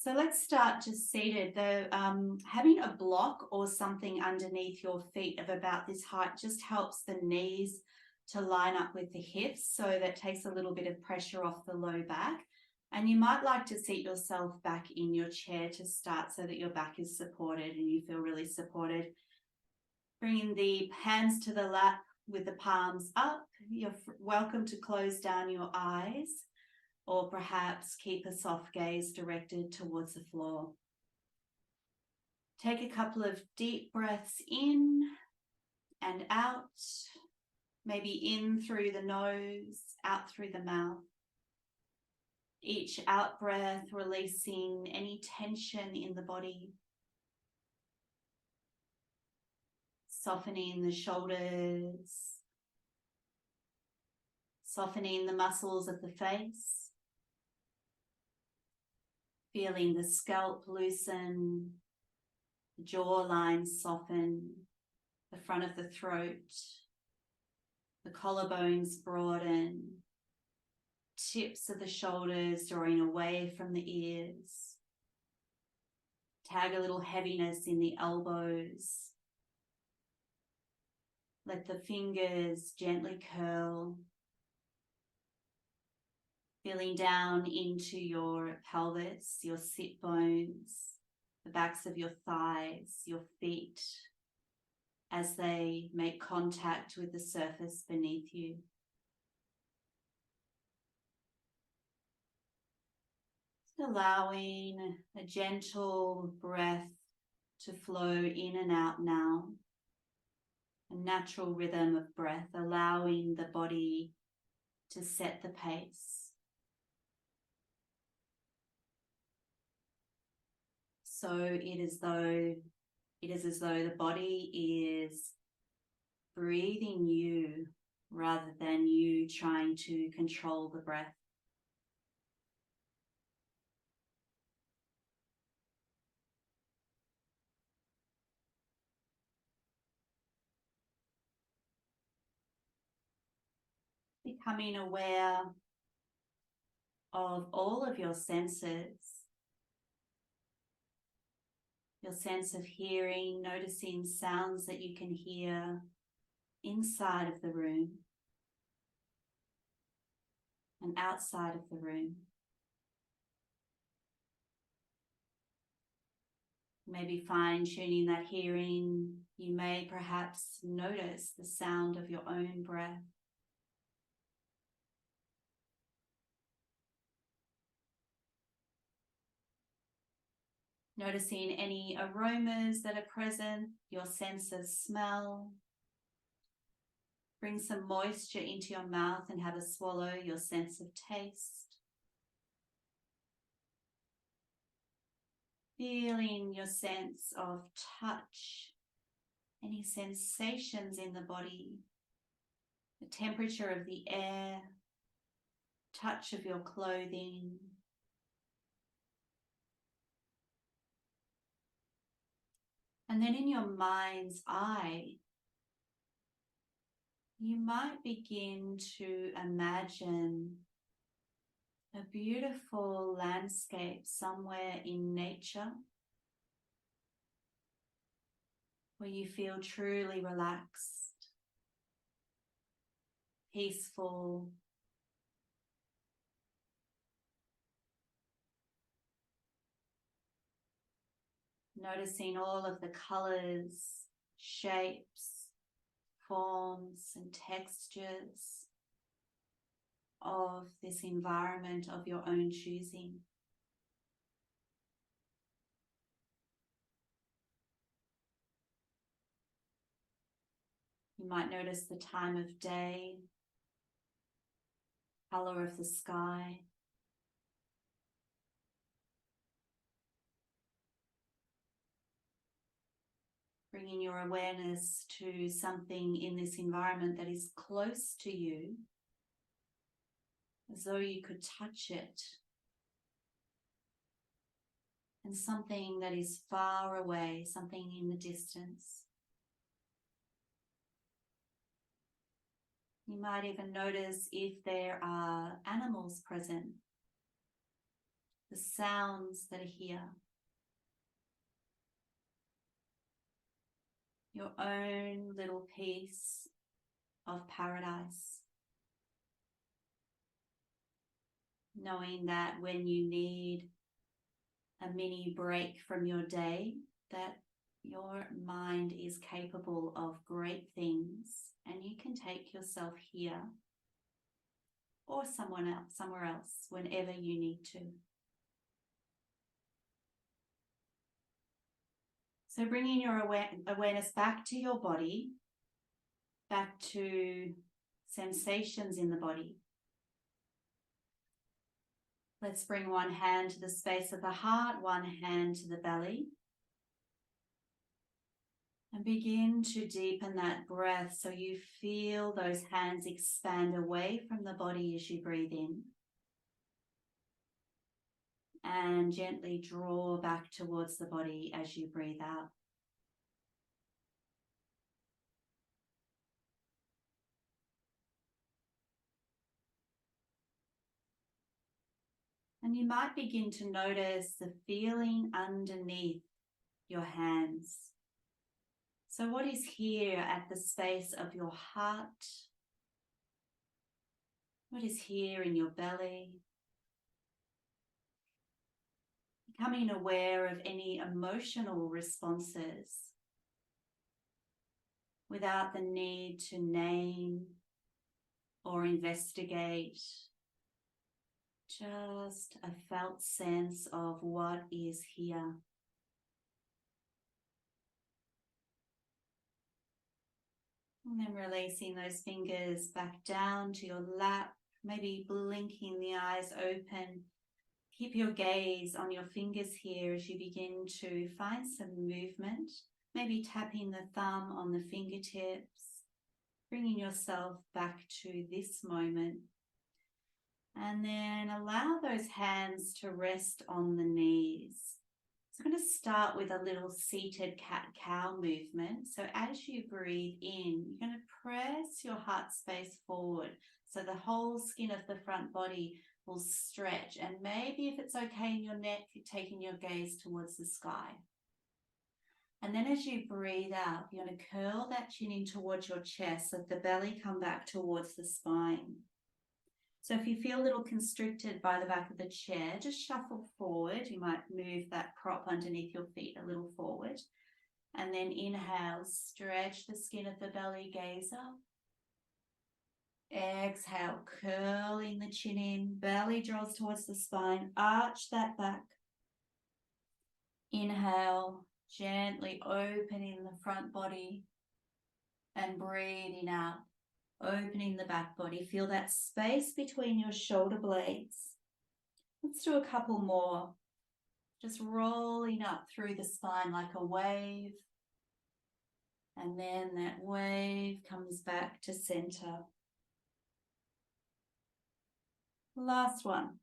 So let's start just seated. Having a block or something underneath your feet of about this height just helps the knees to line up with the hips, so that takes a little bit of pressure off the low back. And you might like to seat yourself back in your chair to start so that your back is supported and you feel really supported. Bringing the hands to the lap with the palms up. You're welcome to close down your eyes, or perhaps keep a soft gaze directed towards the floor. Take a couple of deep breaths in and out, maybe in through the nose, out through the mouth. Each out breath releasing any tension in the body, softening the shoulders, softening the muscles of the face, feeling the scalp loosen, the jawline soften, the front of the throat, the collarbones broaden, tips of the shoulders drawing away from the ears. Tag a little heaviness in the elbows. Let the fingers gently curl, feeling down into your pelvis, your sit bones, the backs of your thighs, your feet, as they make contact with the surface beneath you. Allowing a gentle breath to flow in and out now. A natural rhythm of breath, allowing the body to set the pace. So it is as though the body is breathing you rather than you trying to control the breath. Becoming aware of all of your senses. Your sense of hearing, noticing sounds that you can hear inside of the room and outside of the room. Maybe fine-tuning that hearing, you may perhaps notice the sound of your own breath. Noticing any aromas that are present, your sense of smell. Bring some moisture into your mouth and have a swallow, your sense of taste. Feeling your sense of touch, any sensations in the body, the temperature of the air, touch of your clothing. And then in your mind's eye, you might begin to imagine a beautiful landscape somewhere in nature where you feel truly relaxed, peaceful, noticing all of the colors, shapes, forms and textures of this environment of your own choosing. You might notice the time of day, color of the sky. Bringing your awareness to something in this environment that is close to you, as though you could touch it, and something that is far away, something in the distance. You might even notice if there are animals present. the sounds that are here, your own little piece of paradise. Knowing that when you need a mini break from your day, that your mind is capable of great things, and you can take yourself here or somewhere else whenever you need to. So bringing your awareness back to your body, back to sensations in the body. Let's bring one hand to the space of the heart, one hand to the belly. And begin to deepen that breath so you feel those hands expand away from the body as you breathe in. And gently draw back towards the body as you breathe out. And you might begin to notice the feeling underneath your hands. So what is here at the space of your heart? What is here in your belly? Becoming aware of any emotional responses without the need to name or investigate. Just a felt sense of what is here. And then releasing those fingers back down to your lap, maybe blinking the eyes open. Keep your gaze on your fingers here as you begin to find some movement, maybe tapping the thumb on the fingertips, bringing yourself back to this moment. And then allow those hands to rest on the knees. So I'm going to start with a little seated cat-cow movement. So as you breathe in, you're going to press your heart space forward so the whole skin of the front body will stretch. And maybe if it's okay in your neck, you're taking your gaze towards the sky. And then as you breathe out, you're going to curl that chin in towards your chest so the belly come back towards the spine. So if you feel a little constricted by the back of the chair, just shuffle forward. You might move that prop underneath your feet a little forward. And then inhale, stretch the skin of the belly, gaze up. Exhale, curling the chin in, belly draws towards the spine, arch that back. Inhale, gently opening the front body and breathing out. Opening the back body. Feel that space between your shoulder blades. Let's do a couple more. Just rolling up through the spine like a wave. And then that wave comes back to center. Last one.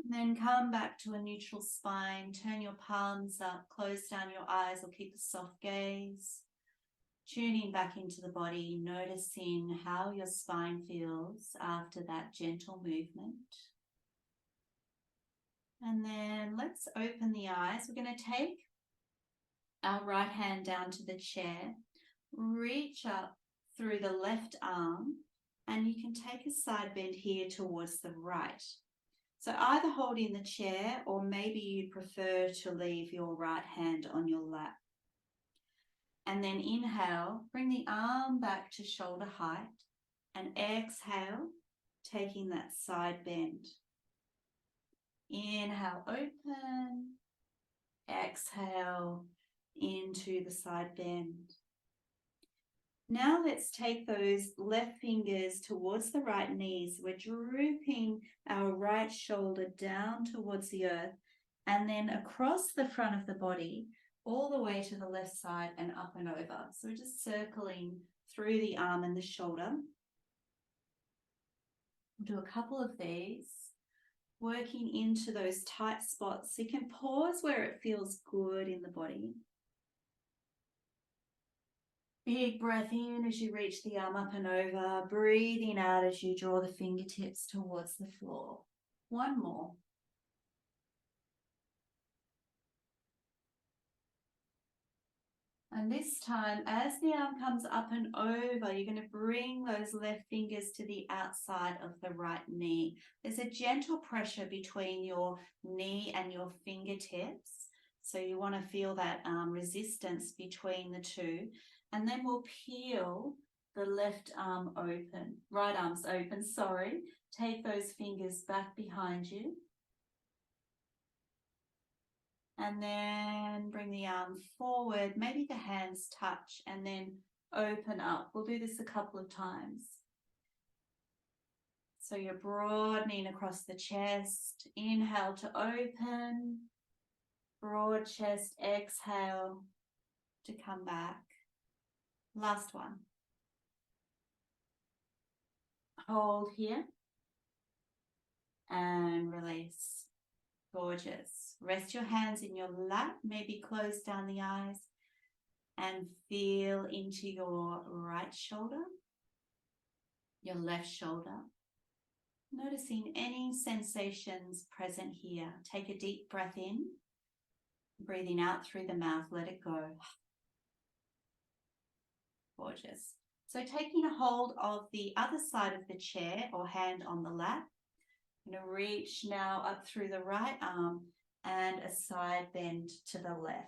And then come back to a neutral spine. Turn your palms up, close down your eyes or keep a soft gaze. Tuning back into the body, noticing how your spine feels after that gentle movement. And then let's open the eyes. We're going to take our right hand down to the chair, reach up through the left arm, and you can take a side bend here towards the right. So either holding the chair or maybe you prefer to leave your right hand on your lap. And then inhale, bring the arm back to shoulder height and exhale, taking that side bend. Inhale, open, exhale into the side bend. Now let's take those left fingers towards the right knees. We're drooping our right shoulder down towards the earth and then across the front of the body, all the way to the left side and up and over. So we're just circling through the arm and the shoulder. We'll do a couple of these, working into those tight spots. So you can pause where it feels good in the body. Big breath in as you reach the arm up and over. Breathing out as you draw the fingertips towards the floor. One more. And this time, as the arm comes up and over, you're going to bring those left fingers to the outside of the right knee. There's a gentle pressure between your knee and your fingertips. So you want to feel that resistance between the two. And then we'll peel the left arm open, right arm's open, sorry. Take those fingers back behind you. And then bring the arm forward, maybe the hands touch, and then open up. We'll do this a couple of times. So you're broadening across the chest. Inhale to open. Broad chest, exhale to come back. Last one. Hold here. And release. Gorgeous. Rest your hands in your lap, maybe close down the eyes and feel into your right shoulder, your left shoulder. Noticing any sensations present here. Take a deep breath in, breathing out through the mouth, let it go. Gorgeous. So taking a hold of the other side of the chair or hand on the lap. I'm going to reach now up through the right arm and a side bend to the left.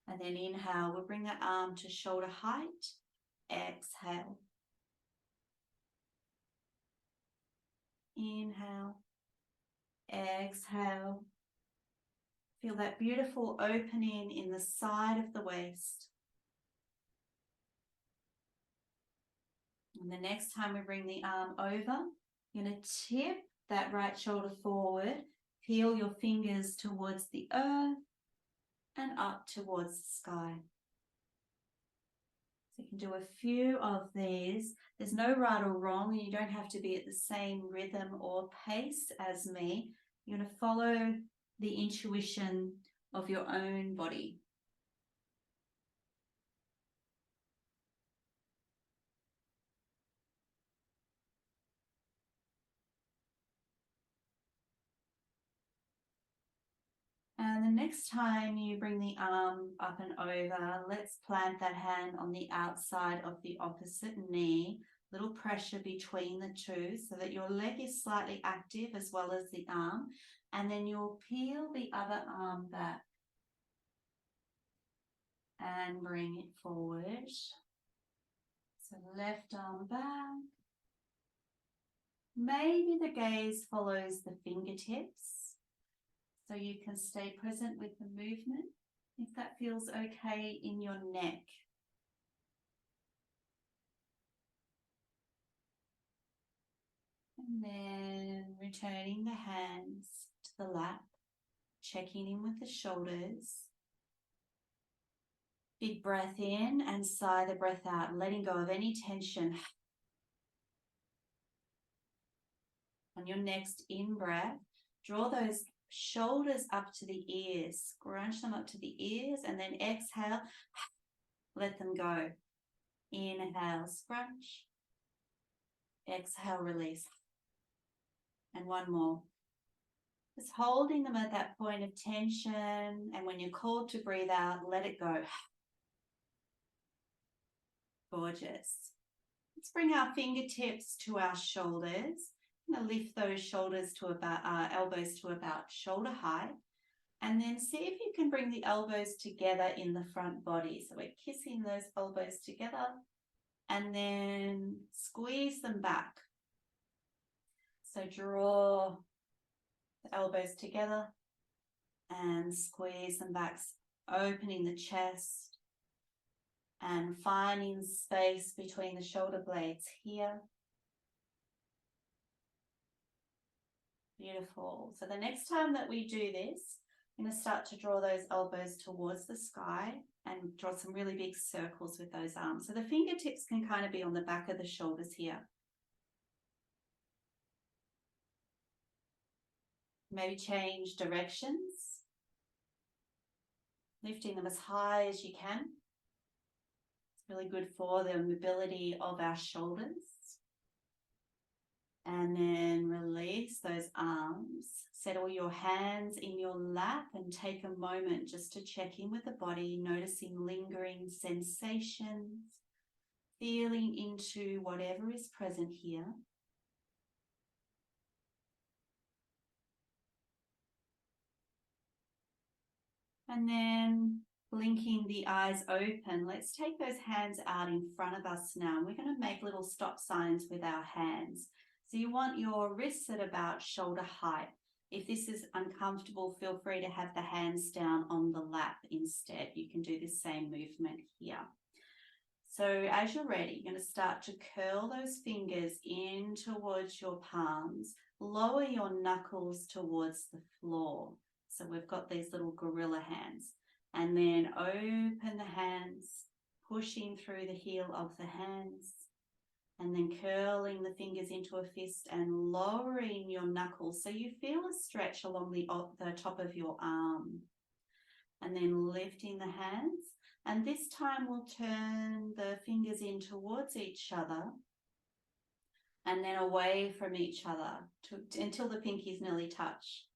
And then inhale, we'll bring that arm to shoulder height. Exhale. Inhale. Exhale. Feel that beautiful opening in the side of the waist. And the next time we bring the arm over, you're going to tip that right shoulder forward, peel your fingers towards the earth and up towards the sky. So you can do a few of these. There's no right or wrong, and you don't have to be at the same rhythm or pace as me. You're going to follow the intuition of your own body. And the next time you bring the arm up and over, let's plant that hand on the outside of the opposite knee. Little pressure between the two so that your leg is slightly active as well as the arm. And then you'll peel the other arm back and bring it forward. So left arm back. Maybe the gaze follows the fingertips. So you can stay present with the movement if that feels okay in your neck. And then returning the hands to the lap, checking in with the shoulders. Big breath in and sigh the breath out, letting go of any tension. On your next in-breath, draw those shoulders up to the ears, scrunch them up to the ears, and then exhale, let them go. Inhale, scrunch. Exhale, release. And one more. Just holding them at that point of tension, and when you're called to breathe out, let it go. Gorgeous. Let's bring our fingertips to our shoulders. I'm going to lift those shoulders to about elbows to about shoulder height, and then see if you can bring the elbows together in the front body. So we're kissing those elbows together, and then squeeze them back. So draw the elbows together and squeeze them back, opening the chest and finding space between the shoulder blades here. Beautiful. So the next time that we do this, I'm going to start to draw those elbows towards the sky and draw some really big circles with those arms. So the fingertips can kind of be on the back of the shoulders here. Maybe change directions, lifting them as high as you can. Really good for the mobility of our shoulders. And then release those arms. Settle your hands in your lap and take a moment just to check in with the body, noticing lingering sensations, feeling into whatever is present here. And then blinking the eyes open, let's take those hands out in front of us now. We're going to make little stop signs with our hands. So you want your wrists at about shoulder height. If this is uncomfortable, feel free to have the hands down on the lap instead. You can do the same movement here. So as you're ready, you're going to start to curl those fingers in towards your palms. Lower your knuckles towards the floor. So we've got these little gorilla hands. And then open the hands, pushing through the heel of the hands. And then curling the fingers into a fist and lowering your knuckles so you feel a stretch along the top of your arm. And then lifting the hands. And this time we'll turn the fingers in towards each other and then away from each other until the pinkies nearly touch.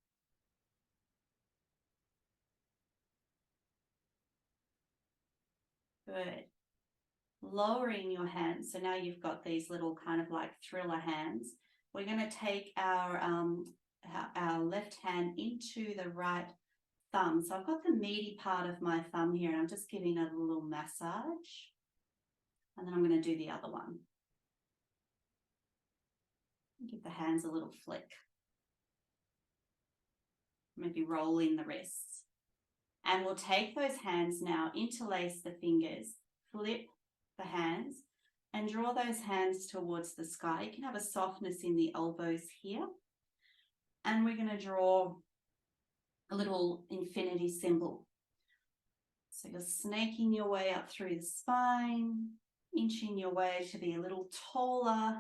Good. Lowering your hands. So now you've got these little kind of like thriller hands. We're going to take our left hand into the right thumb. So I've got the meaty part of my thumb here and I'm just giving it a little massage. And then I'm going to do the other one. Give the hands a little flick. Maybe rolling the wrists. And we'll take those hands now, interlace the fingers, flip the hands and draw those hands towards the sky. You can have a softness in the elbows here. And we're going to draw a little infinity symbol. So you're snaking your way up through the spine, inching your way to be a little taller.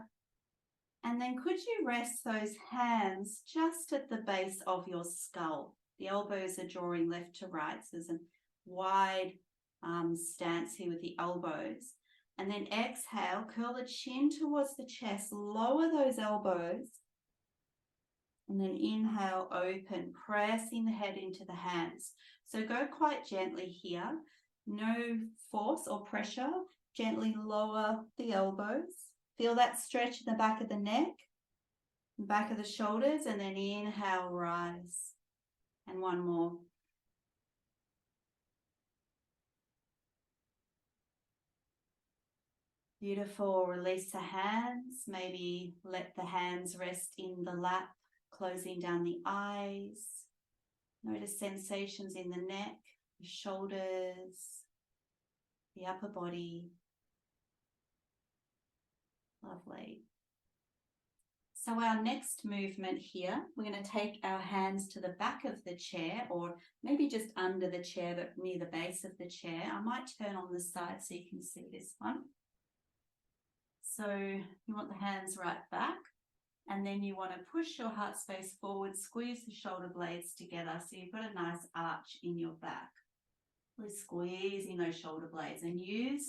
And then could you rest those hands just at the base of your skull? The elbows are drawing left to right. So there's a wide stance here with the elbows. And then exhale, curl the chin towards the chest, lower those elbows. And then inhale, open, pressing the head into the hands. So go quite gently here. No force or pressure. Gently lower the elbows. Feel that stretch in the back of the neck, back of the shoulders, and then inhale, rise. And one more. Beautiful. Release the hands. Maybe let the hands rest in the lap, closing down the eyes. Notice sensations in the neck, the shoulders, the upper body. Lovely. So our next movement here, we're going to take our hands to the back of the chair or maybe just under the chair but near the base of the chair. I might turn on the side so you can see this one. So you want the hands right back and then you want to push your heart space forward, squeeze the shoulder blades together so you've got a nice arch in your back. Really squeezing those shoulder blades and use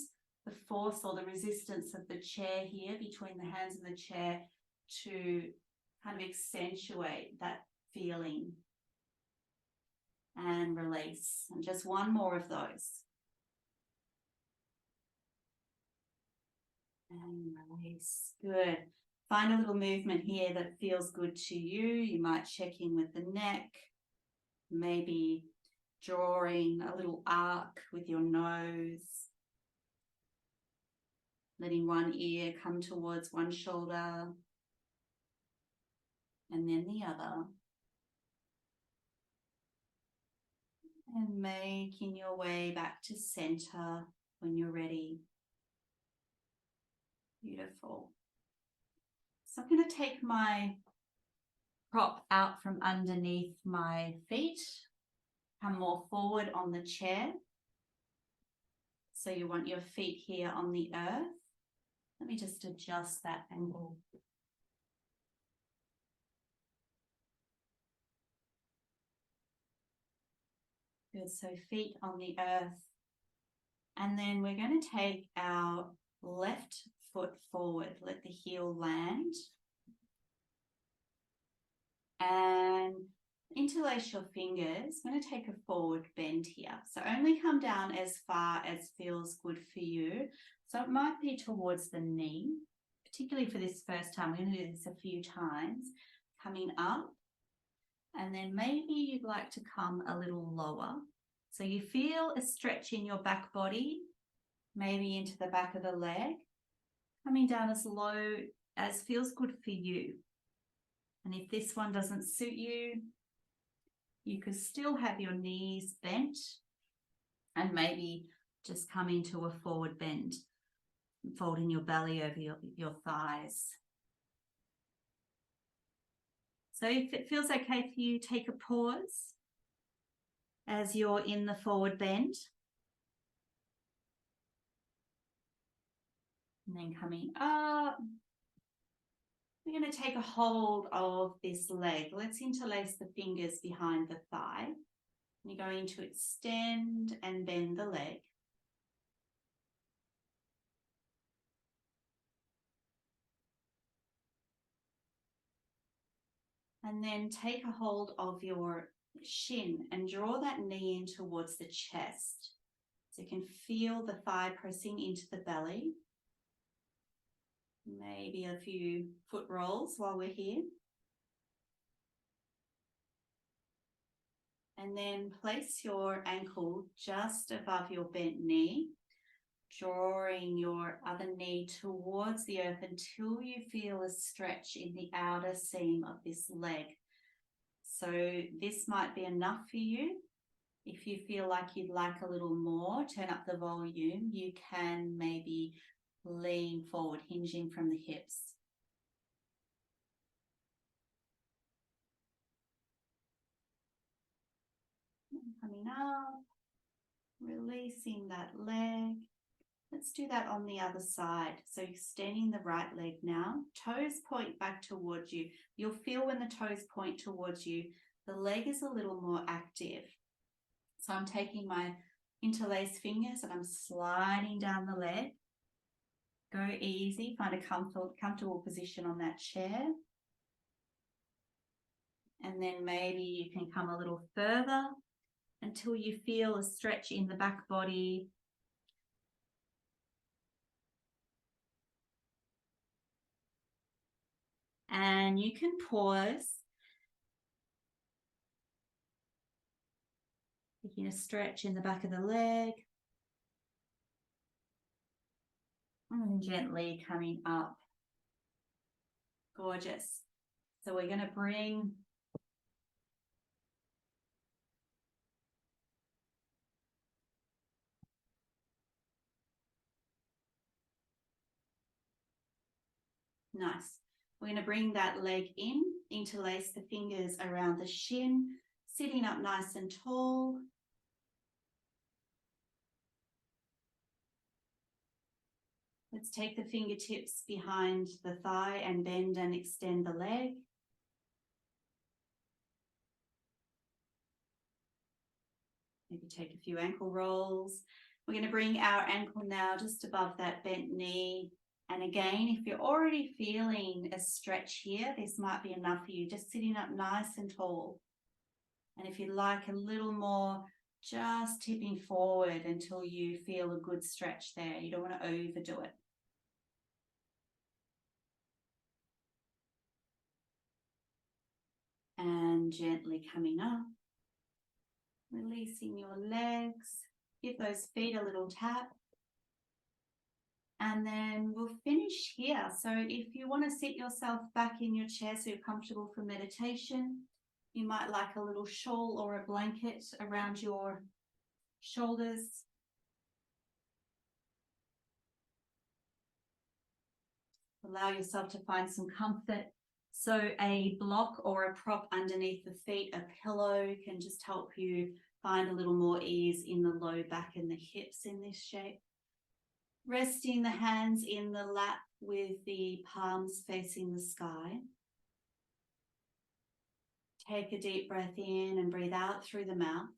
the force or the resistance of the chair here between the hands and the chair to kind of accentuate that feeling. And release. And just one more of those. And release. Good. Find a little movement here that feels good to you. You might check in with the neck. Maybe drawing a little arc with your nose. Letting one ear come towards one shoulder. And then the other. And making your way back to center when you're ready. Beautiful. So I'm going to take my prop out from underneath my feet. Come more forward on the chair. So you want your feet here on the earth. Let me just adjust that angle. Good, so feet on the earth. And then we're going to take our left foot forward, let the heel land. And interlace your fingers. I'm going to take a forward bend here. So only come down as far as feels good for you. So it might be towards the knee, particularly for this first time. We're going to do this a few times. Coming up. And then maybe you'd like to come a little lower. So you feel a stretch in your back body, maybe into the back of the leg, coming down as low as feels good for you. And if this one doesn't suit you, you could still have your knees bent and maybe just come into a forward bend, folding your belly over your thighs. So if it feels okay for you, take a pause as you're in the forward bend. And then coming up, we're going to take a hold of this leg. Let's interlace the fingers behind the thigh. You're going to extend and bend the leg. And then take a hold of your shin and draw that knee in towards the chest. So you can feel the thigh pressing into the belly. Maybe a few foot rolls while we're here. And then place your ankle just above your bent knee, drawing your other knee towards the earth until you feel a stretch in the outer seam of this leg. So this might be enough for you. If you feel like you'd like a little more, turn up the volume, you can maybe lean forward, hinging from the hips. Coming up, releasing that leg. Let's do that on the other side. So extending the right leg now. Toes point back towards you. You'll feel when the toes point towards you, the leg is a little more active. So I'm taking my interlaced fingers and I'm sliding down the leg. Go easy, find a comfortable position on that chair. And then maybe you can come a little further until you feel a stretch in the back body. And you can pause. Taking a stretch in the back of the leg. And gently coming up. Gorgeous. So we're going to bring nice. We're going to bring that leg in, interlace the fingers around the shin, sitting up nice and tall. Let's take the fingertips behind the thigh and bend and extend the leg. Maybe take a few ankle rolls. We're going to bring our ankle now just above that bent knee. And again, if you're already feeling a stretch here, this might be enough for you, just sitting up nice and tall. And if you'd like a little more, just tipping forward until you feel a good stretch there. You don't want to overdo it. And gently coming up, releasing your legs. Give those feet a little tap. And then we'll finish here. So if you want to sit yourself back in your chair so you're comfortable for meditation, you might like a little shawl or a blanket around your shoulders. Allow yourself to find some comfort. So a block or a prop underneath the feet, a pillow, can just help you find a little more ease in the low back and the hips in this shape. Resting the hands in the lap with the palms facing the sky. Take a deep breath in and breathe out through the mouth.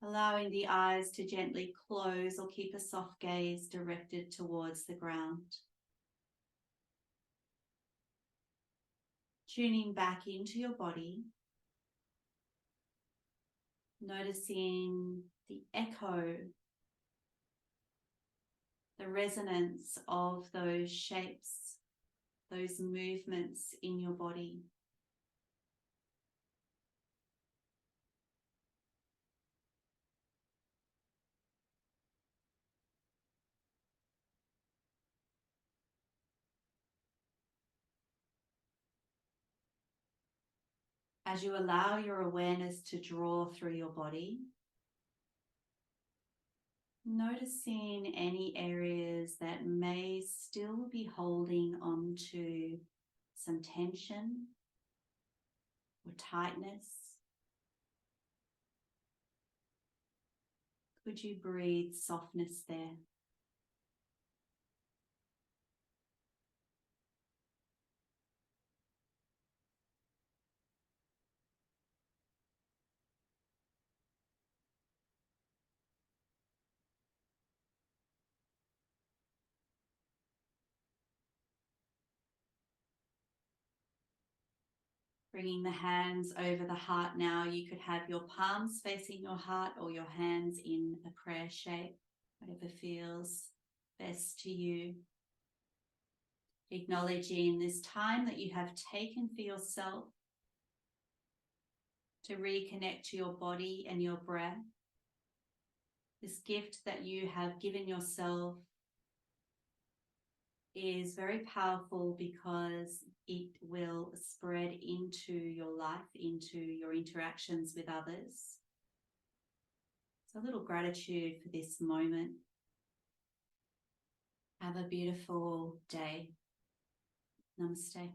Allowing the eyes to gently close or keep a soft gaze directed towards the ground. Tuning back into your body. Noticing the echo, the resonance of those shapes, those movements in your body. As you allow your awareness to draw through your body, noticing any areas that may still be holding on to some tension or tightness. Could you breathe softness there? Bringing the hands over the heart now. You could have your palms facing your heart or your hands in a prayer shape, whatever feels best to you. Acknowledging this time that you have taken for yourself to reconnect to your body and your breath. This gift that you have given yourself is very powerful because it will spread into your life, into your interactions with others. So a little gratitude for this moment. Have a beautiful day. Namaste.